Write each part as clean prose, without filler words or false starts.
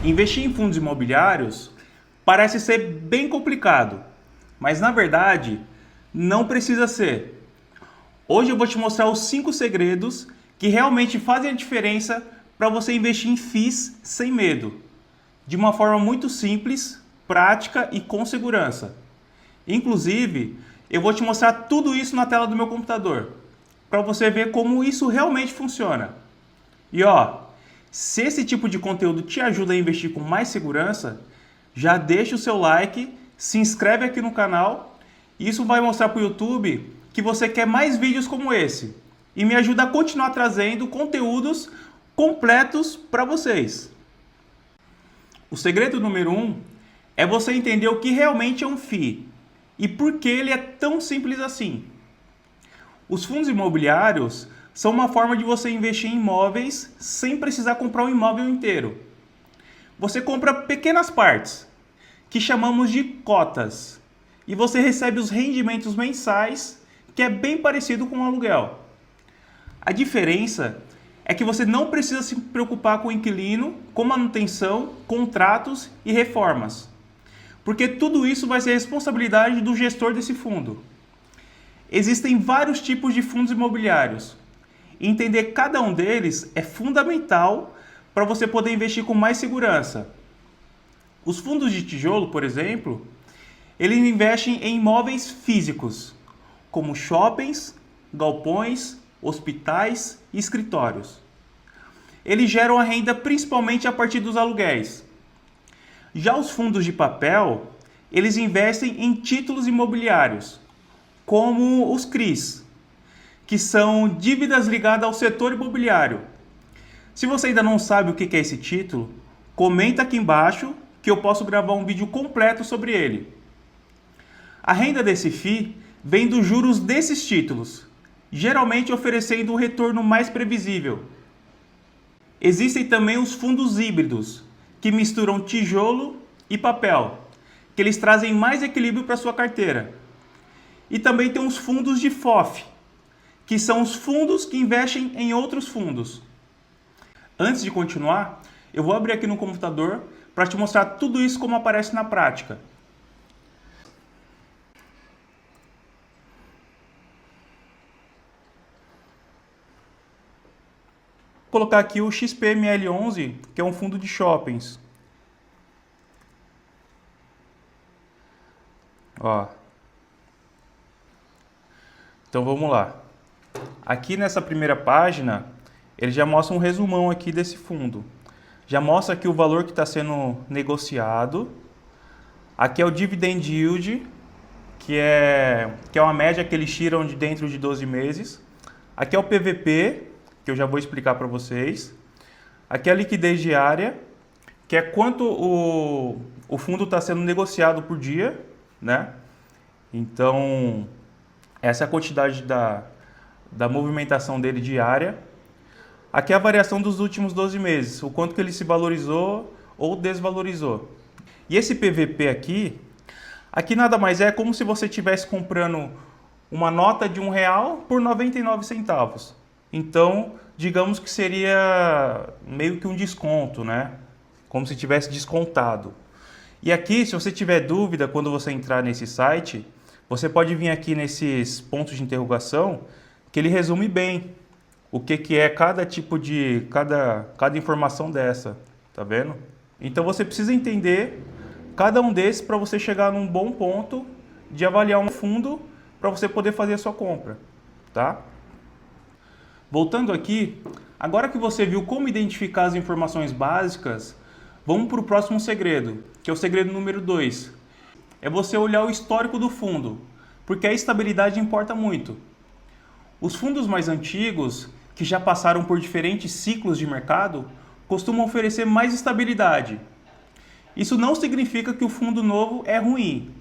Investir em fundos imobiliários parece ser bem complicado, mas na verdade não precisa ser. Hoje eu vou te mostrar os 5 segredos que realmente fazem a diferença para você investir em FIIs sem medo, de uma forma muito simples, prática e com segurança. Inclusive, eu vou te mostrar tudo isso na tela do meu computador, para você ver como isso realmente funciona. E ó, se esse tipo de conteúdo te ajuda a investir com mais segurança, já deixa o seu like, se inscreve aqui no canal. Isso vai mostrar para o YouTube que você quer mais vídeos como esse e me ajuda a continuar trazendo conteúdos completos para vocês. O segredo número 1 é você entender o que realmente é um FII e por que ele é tão simples assim. Os fundos imobiliários são uma forma de você investir em imóveis sem precisar comprar um imóvel inteiro. Você compra pequenas partes, que chamamos de cotas, e você recebe os rendimentos mensais, que é bem parecido com o aluguel. A diferença é que você não precisa se preocupar com o inquilino, com manutenção, contratos e reformas, porque tudo isso vai ser responsabilidade do gestor desse fundo. Existem vários tipos de fundos imobiliários. Entender cada um deles é fundamental para você poder investir com mais segurança. Os fundos de tijolo, por exemplo, eles investem em imóveis físicos, como shoppings, galpões, hospitais e escritórios. Eles geram a renda principalmente a partir dos aluguéis. Já os fundos de papel, eles investem em títulos imobiliários, como os CRIs, que são dívidas ligadas ao setor imobiliário. Se você ainda não sabe o que é esse título, comenta aqui embaixo que eu posso gravar um vídeo completo sobre ele. A renda desse FII vem dos juros desses títulos, geralmente oferecendo um retorno mais previsível. Existem também os fundos híbridos, que misturam tijolo e papel, que eles trazem mais equilíbrio para sua carteira. E também tem os fundos de FOF, que são os fundos que investem em outros fundos. Antes de continuar, eu vou abrir aqui no computador para te mostrar tudo isso como aparece na prática. Vou colocar aqui o XPML11, que é um fundo de shoppings. Ó. Então vamos lá. Aqui nessa primeira página, ele já mostra um resumão aqui desse fundo. Já mostra aqui o valor que está sendo negociado. Aqui é o Dividend Yield, que é uma média que eles tiram de dentro de 12 meses. Aqui é o PVP, que eu já vou explicar para vocês. Aqui é a liquidez diária, que é quanto o fundo está sendo negociado por dia, né? Então, essa é a quantidade da movimentação dele diária. Aqui é a variação dos últimos 12 meses, o quanto que ele se valorizou ou desvalorizou. E esse PVP aqui nada mais é como se você estivesse comprando uma nota de R$1 por 99 centavos. Então, digamos que seria meio que um desconto, né? Como se tivesse descontado. E aqui, se você tiver dúvida quando você entrar nesse site, você pode vir aqui nesses pontos de interrogação, que ele resume bem o que é cada tipo de, cada informação dessa, tá vendo? Então você precisa entender cada um desses para você chegar num bom ponto de avaliar um fundo para você poder fazer a sua compra, tá? Voltando aqui, agora que você viu como identificar as informações básicas, vamos para o próximo segredo, que é o segredo número 2. É você olhar o histórico do fundo, porque a estabilidade importa muito. Os fundos mais antigos, que já passaram por diferentes ciclos de mercado, costumam oferecer mais estabilidade. Isso não significa que o fundo novo é ruim,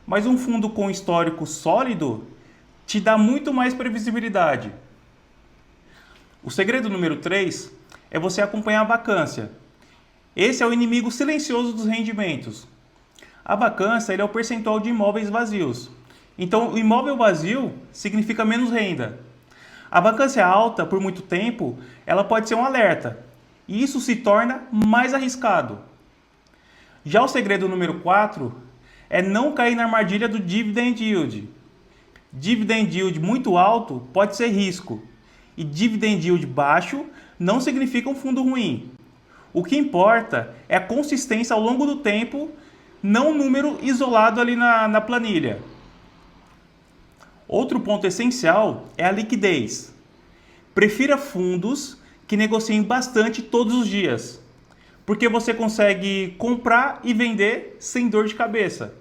mas um fundo com histórico sólido te dá muito mais previsibilidade. O segredo número 3 é você acompanhar a vacância. Esse é o inimigo silencioso dos rendimentos. A vacância é o percentual de imóveis vazios. Então, o imóvel vazio significa menos renda. A vacância alta por muito tempo, ela pode ser um alerta. e isso se torna mais arriscado. Já o segredo número 4 é não cair na armadilha do dividend yield. Dividend yield muito alto pode ser risco, e dividend yield baixo não significa um fundo ruim. O que importa é a consistência ao longo do tempo, não um número isolado ali na planilha. Outro ponto essencial é a liquidez. Prefira fundos que negociem bastante todos os dias, porque você consegue comprar e vender sem dor de cabeça.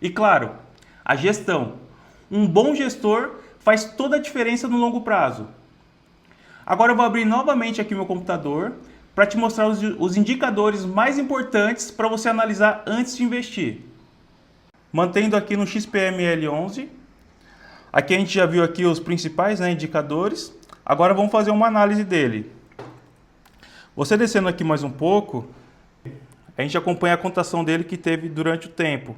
E claro, a gestão. Um bom gestor faz toda a diferença no longo prazo. Agora eu vou abrir novamente aqui meu computador para te mostrar os indicadores mais importantes para você analisar antes de investir. Mantendo aqui no XPML11, aqui a gente já viu aqui os principais, né, indicadores. Agora vamos fazer uma análise dele. Você descendo aqui mais um pouco, a gente acompanha a cotação dele que teve durante o tempo.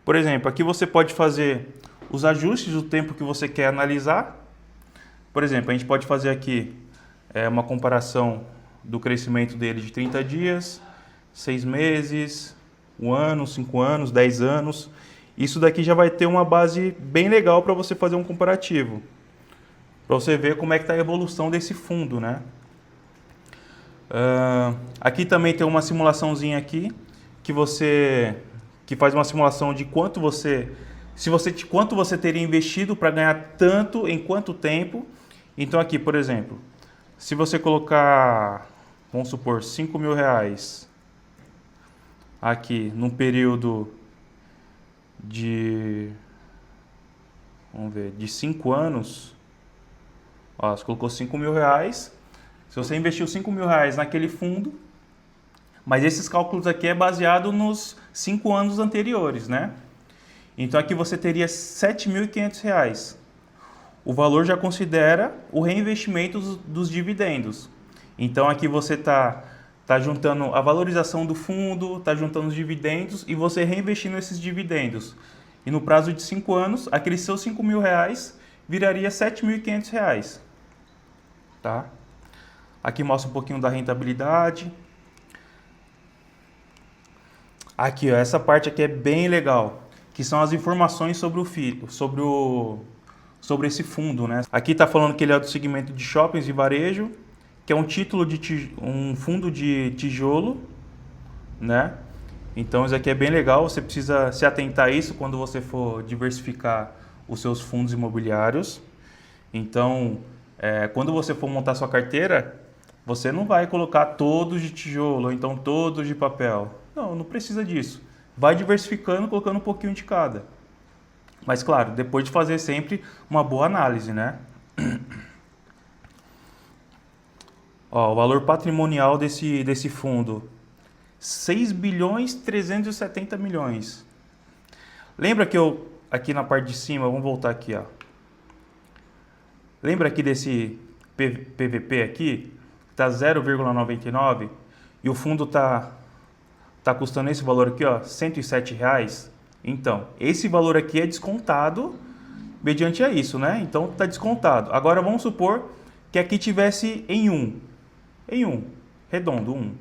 Por exemplo, aqui você pode fazer os ajustes do tempo que você quer analisar. Por exemplo, a gente pode fazer aqui uma comparação do crescimento dele de 30 dias, 6 meses, 1 ano, 5 anos, 10 anos. Isso daqui já vai ter uma base bem legal para você fazer um comparativo. Para você ver como é que está a evolução desse fundo, né? Aqui também tem uma simulaçãozinha aqui que faz uma simulação de quanto você teria investido para ganhar tanto em quanto tempo. Então aqui, por exemplo, se você colocar, vamos supor, R$5.000 aqui num período de 5 anos, ó, você colocou R$5.000. Se você investiu R$5.000 naquele fundo, mas esses cálculos aqui é baseado nos 5 anos anteriores, né? Então aqui você teria R$7.500. O valor já considera o reinvestimento dos dividendos. Então aqui você está juntando a valorização do fundo, está juntando os dividendos e você reinvestindo esses dividendos. E no prazo de 5 anos, aqueles seus R$5.000 viraria R$7.500. Tá? Aqui mostra um pouquinho da rentabilidade. Aqui, ó, essa parte aqui é bem legal, que são as informações sobre esse fundo, né? Aqui está falando que ele é do segmento de shoppings e varejo, que é um fundo de tijolo, né? Então isso aqui é bem legal, você precisa se atentar a isso quando você for diversificar os seus fundos imobiliários. Então, quando você for montar sua carteira, você não vai colocar todos de tijolo ou então todos de papel. Não precisa disso. Vai diversificando, colocando um pouquinho de cada. Mas claro, depois de fazer sempre uma boa análise, né? Ó, o valor patrimonial desse fundo, 6.370 milhões. Lembra que aqui na parte de cima, vamos voltar aqui, ó. Lembra aqui desse PVP aqui, tá 0,99 e o fundo tá custando esse valor aqui, ó, R$107. Então, esse valor aqui é descontado mediante isso, né? Então, tá descontado. Agora, vamos supor que aqui tivesse em 1, redondo, 1.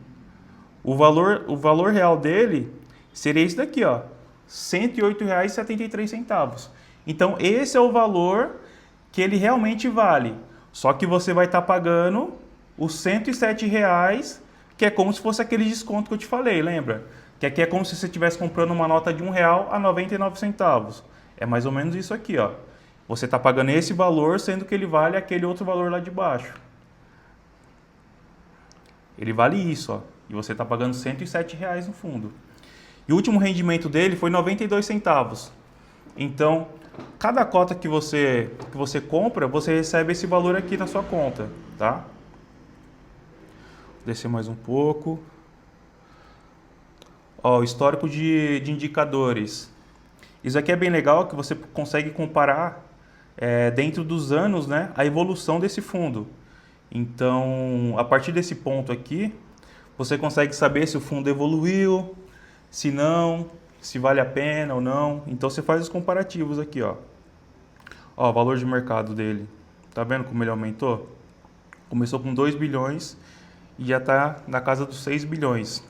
O valor real dele seria esse daqui, ó, R$108,73. Então, esse é o valor que ele realmente vale. Só que você vai estar pagando os R$107, que é como se fosse aquele desconto que eu te falei, lembra? Que aqui é como se você estivesse comprando uma nota de R$1 a 99 centavos. É mais ou menos isso aqui, ó. Você está pagando esse valor, sendo que ele vale aquele outro valor lá de baixo. Ele vale isso, ó. E você está pagando R$107 no fundo. E o último rendimento dele foi 92 centavos. Então, cada cota que você compra, você recebe esse valor aqui na sua conta, tá? Vou descer mais um pouco. Ó, o histórico de indicadores. Isso aqui é bem legal, que você consegue comparar dentro dos anos, né, a evolução desse fundo. Então, a partir desse ponto aqui, você consegue saber se o fundo evoluiu, se não, se vale a pena ou não. Então, você faz os comparativos aqui, ó. Ó, o valor de mercado dele. Tá vendo como ele aumentou? Começou com 2 bilhões e já está na casa dos 6 bilhões.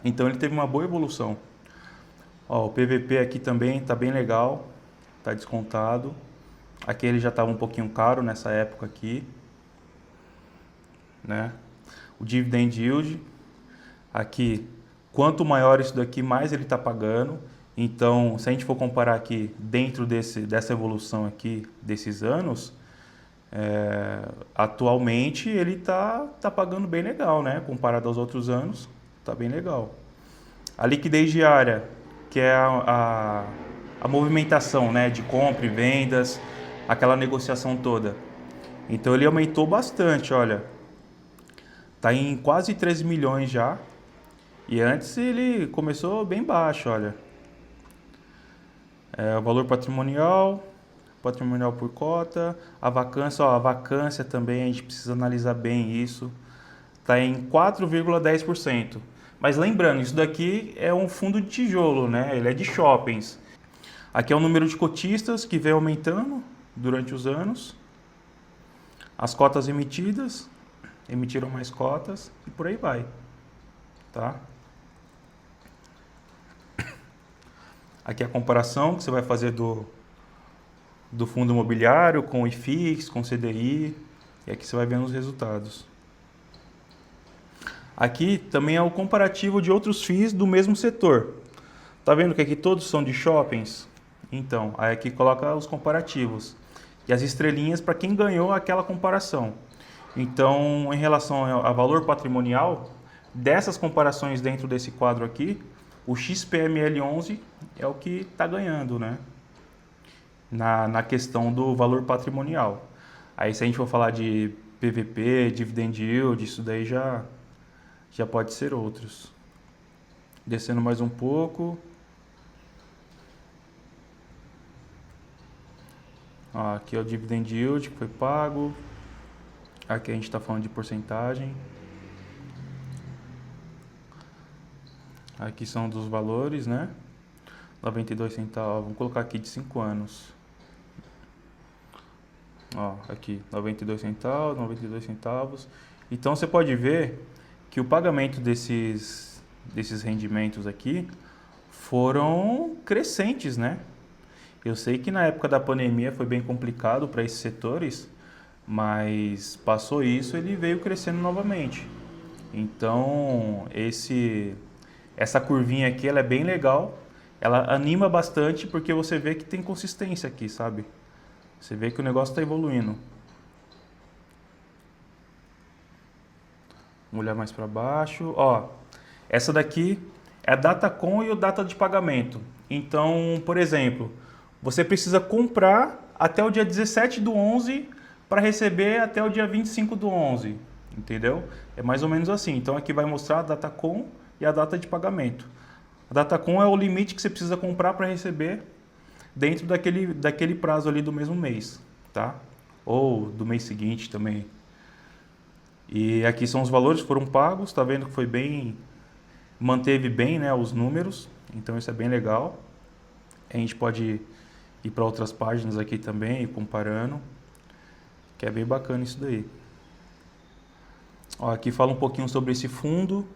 Então ele teve uma boa evolução. Ó, o PVP aqui também está bem legal, está descontado. Aqui ele já estava um pouquinho caro nessa época aqui, né? O Dividend Yield, aqui, quanto maior isso daqui, mais ele está pagando. Então, se a gente for comparar aqui dentro dessa evolução aqui, desses anos, atualmente ele tá pagando bem legal, né? Comparado aos outros anos, tá bem legal. A liquidez diária, que é a movimentação, né? De compra e vendas, aquela negociação toda. Então ele aumentou bastante, olha. Tá em quase 13 milhões já. E antes ele começou bem baixo, olha. O valor patrimonial por cota, a vacância, ó, a vacância também a gente precisa analisar bem isso. Está em 4,10%. Mas lembrando, isso daqui é um fundo de tijolo, né? Ele é de shoppings. Aqui é o número de cotistas que vem aumentando durante os anos. As cotas emitidas, emitiram mais cotas e por aí vai, tá? Aqui é a comparação que você vai fazer do fundo imobiliário com o IFIX, com o CDI, e aqui você vai vendo os resultados. Aqui também é o comparativo de outros FIIs do mesmo setor. Tá vendo que aqui todos são de shoppings? Então, aí aqui coloca os comparativos e as estrelinhas para quem ganhou aquela comparação. Então, em relação a valor patrimonial, dessas comparações dentro desse quadro aqui, o XPML11 é o que está ganhando, né? Na questão do valor patrimonial. Aí se a gente for falar de PVP, Dividend Yield, isso daí já pode ser outros. Descendo mais um pouco. Ó, aqui é o Dividend Yield que foi pago. Aqui a gente está falando de porcentagem. Aqui são dos valores, né? 92 centavos. Vamos colocar aqui de 5 anos. Ó, aqui, 92 centavos, 92 centavos. Então você pode ver que o pagamento desses rendimentos aqui foram crescentes, né? Eu sei que na época da pandemia foi bem complicado para esses setores, mas passou isso, ele veio crescendo novamente. Então, essa curvinha aqui, ela é bem legal, ela anima bastante porque você vê que tem consistência aqui, sabe? Você vê que o negócio está evoluindo. Vamos olhar mais para baixo. Ó, essa daqui é a data com e o data de pagamento. Então, por exemplo, você precisa comprar até o dia 17/11 para receber até o dia 25/11. Entendeu? É mais ou menos assim. Então aqui vai mostrar a data com e a data de pagamento. A data com é o limite que você precisa comprar para receber dentro daquele prazo ali do mesmo mês, tá? Ou do mês seguinte também. E aqui são os valores que foram pagos, tá vendo que foi bem, manteve bem, né, os números, então isso é bem legal. A gente pode ir para outras páginas aqui também, ir comparando, que é bem bacana isso daí. Ó, aqui fala um pouquinho sobre esse fundo.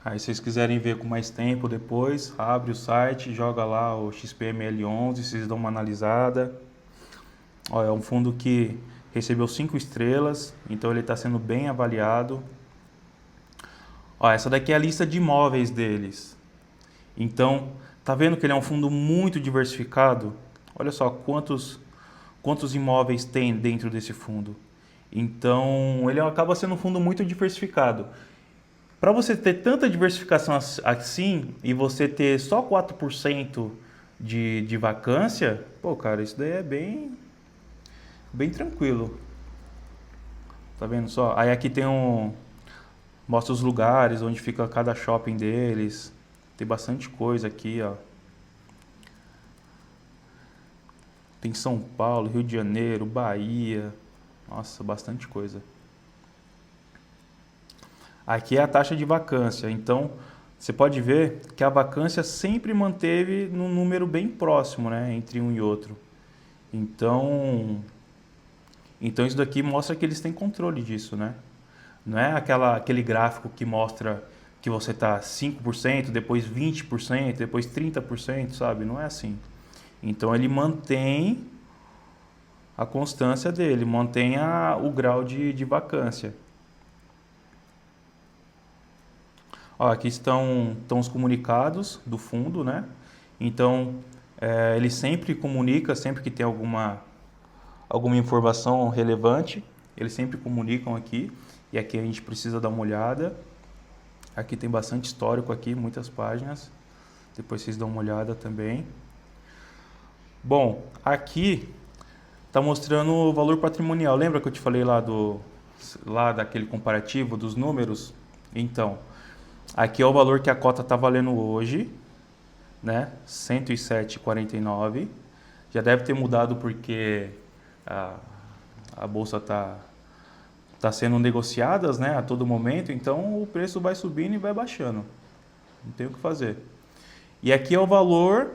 Aí se vocês quiserem ver com mais tempo depois, abre o site, joga lá o XPML11, vocês dão uma analisada. Ó, é um fundo que recebeu 5 estrelas, então ele está sendo bem avaliado. Ó, essa daqui é a lista de imóveis deles. Então, tá vendo que ele é um fundo muito diversificado? Olha só quantos imóveis tem dentro desse fundo. Então, ele acaba sendo um fundo muito diversificado. Para você ter tanta diversificação assim e você ter só 4% de vacância, pô, cara, isso daí é bem tranquilo. Tá vendo só? Aí aqui tem mostra os lugares onde fica cada shopping deles. Tem bastante coisa aqui, ó. Tem São Paulo, Rio de Janeiro, Bahia. Nossa, bastante coisa. Aqui é a taxa de vacância, então você pode ver que a vacância sempre manteve num número bem próximo, né, entre um e outro. Então isso daqui mostra que eles têm controle disso, né? Não é aquele gráfico que mostra que você está 5%, depois 20%, depois 30%, sabe? Não é assim. Então ele mantém a constância dele, mantém o grau de vacância. Ó, aqui estão os comunicados do fundo, né? Então ele sempre comunica, sempre que tem alguma informação relevante, eles sempre comunicam aqui. E aqui a gente precisa dar uma olhada. Aqui tem bastante histórico aqui, muitas páginas. Depois vocês dão uma olhada também. Bom, aqui está mostrando o valor patrimonial. Lembra que eu te falei lá daquele comparativo dos números? Então, aqui é o valor que a cota está valendo hoje, né? 107,49. Já deve ter mudado porque a bolsa está sendo negociadas, né, a todo momento, então o preço vai subindo e vai baixando. Não tem o que fazer. E aqui é o valor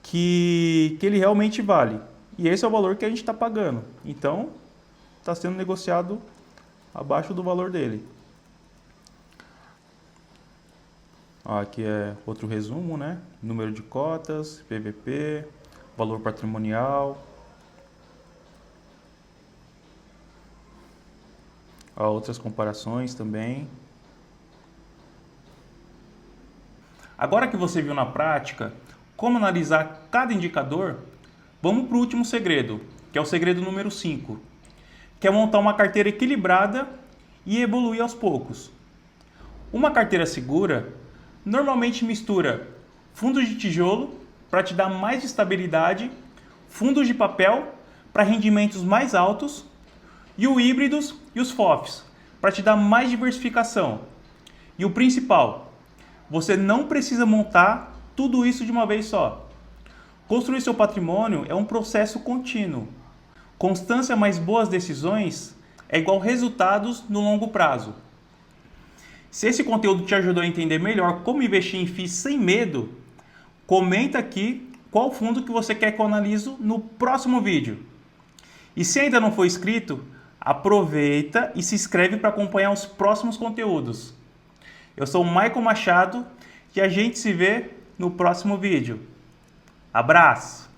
que ele realmente vale. E esse é o valor que a gente está pagando. Então, está sendo negociado abaixo do valor dele. Ó, aqui é outro resumo, né? Número de cotas, PVP, valor patrimonial. Ó, outras comparações também. Agora que você viu na prática como analisar cada indicador, vamos para o último segredo, que é o segredo número 5, que é montar uma carteira equilibrada e evoluir aos poucos. Uma carteira segura normalmente mistura fundos de tijolo para te dar mais estabilidade, fundos de papel para rendimentos mais altos e os híbridos e os FOFs para te dar mais diversificação. E o principal, você não precisa montar tudo isso de uma vez só. Construir seu patrimônio é um processo contínuo. Constância mais boas decisões é igual resultados no longo prazo. Se esse conteúdo te ajudou a entender melhor como investir em FIIs sem medo, comenta aqui qual fundo que você quer que eu analiso no próximo vídeo. E se ainda não for inscrito, aproveita e se inscreve para acompanhar os próximos conteúdos. Eu sou o Michael Machado e a gente se vê no próximo vídeo. Abraço!